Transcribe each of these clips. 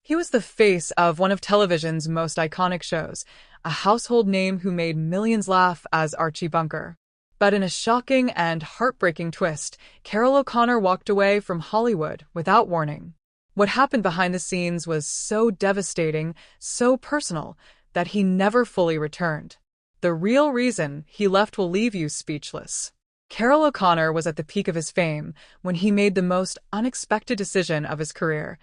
He was the face of one of television's most iconic shows, a household name who made millions laugh as Archie Bunker. But in a shocking and heartbreaking twist, Carroll O'Connor walked away from Hollywood without warning. What happened behind the scenes was so devastating, so personal, that he never fully returned. The real reason he left will leave you speechless. Carroll O'Connor was at the peak of his fame when he made the most unexpected decision of his career.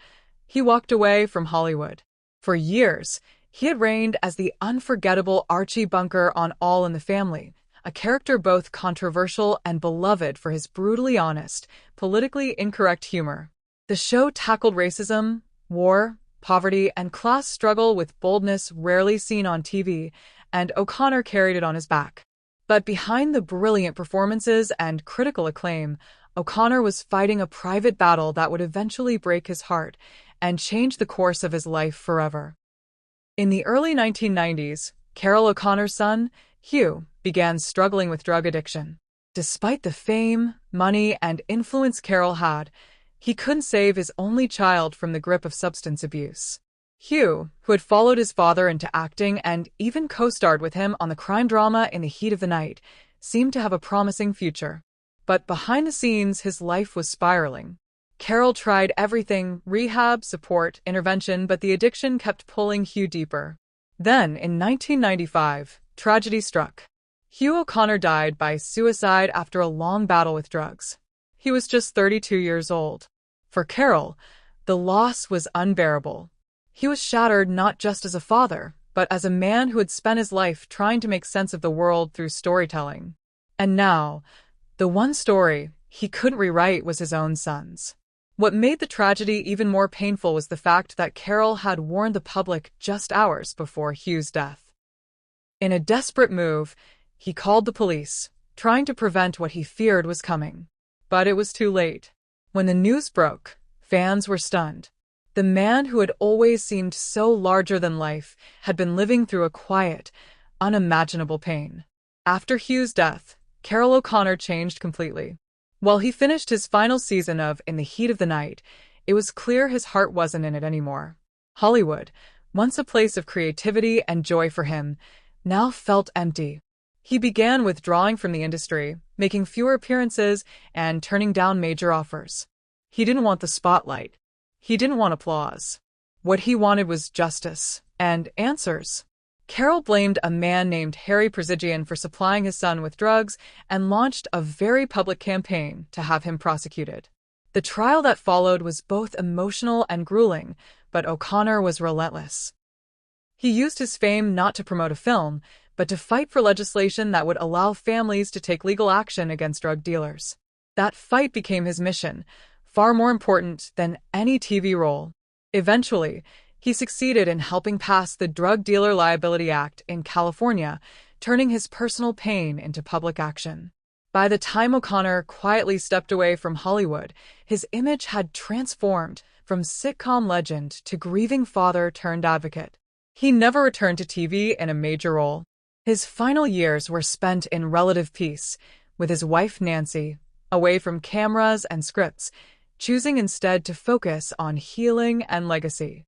He walked away from Hollywood. For years, he had reigned as the unforgettable Archie Bunker on All in the Family, a character both controversial and beloved for his brutally honest, politically incorrect humor. The show tackled racism, war, poverty, and class struggle with boldness rarely seen on TV, and O'Connor carried it on his back. But behind the brilliant performances and critical acclaim, O'Connor was fighting a private battle that would eventually break his heart and change the course of his life forever. In the early 1990s, Carroll O'Connor's son, Hugh, began struggling with drug addiction. Despite the fame, money, and influence Carroll had, he couldn't save his only child from the grip of substance abuse. Hugh, who had followed his father into acting and even co-starred with him on the crime drama In the Heat of the Night, seemed to have a promising future. But behind the scenes, his life was spiraling. Carroll tried everything: rehab, support, intervention, but the addiction kept pulling Hugh deeper. Then, in 1995, tragedy struck. Hugh O'Connor died by suicide after a long battle with drugs. He was just 32 years old. For Carroll, the loss was unbearable. He was shattered not just as a father, but as a man who had spent his life trying to make sense of the world through storytelling. And now, the one story he couldn't rewrite was his own son's. What made the tragedy even more painful was the fact that Carroll had warned the public just hours before Hugh's death. In a desperate move, he called the police, trying to prevent what he feared was coming. But it was too late. When the news broke, fans were stunned. The man who had always seemed so larger than life had been living through a quiet, unimaginable pain. After Hugh's death, Carroll O'Connor changed completely. While he finished his final season of In the Heat of the Night, it was clear his heart wasn't in it anymore. Hollywood, once a place of creativity and joy for him, now felt empty. He began withdrawing from the industry, making fewer appearances, and turning down major offers. He didn't want the spotlight. He didn't want applause. What he wanted was justice and answers. Carroll blamed a man named Harry Presidian for supplying his son with drugs and launched a very public campaign to have him prosecuted. The trial that followed was both emotional and grueling, but O'Connor was relentless. He used his fame not to promote a film, but to fight for legislation that would allow families to take legal action against drug dealers. That fight became his mission, far more important than any TV role. Eventually, he succeeded in helping pass the Drug Dealer Liability Act in California, turning his personal pain into public action. By the time O'Connor quietly stepped away from Hollywood, his image had transformed from sitcom legend to grieving father turned advocate. He never returned to TV in a major role. His final years were spent in relative peace, with his wife Nancy, away from cameras and scripts, choosing instead to focus on healing and legacy.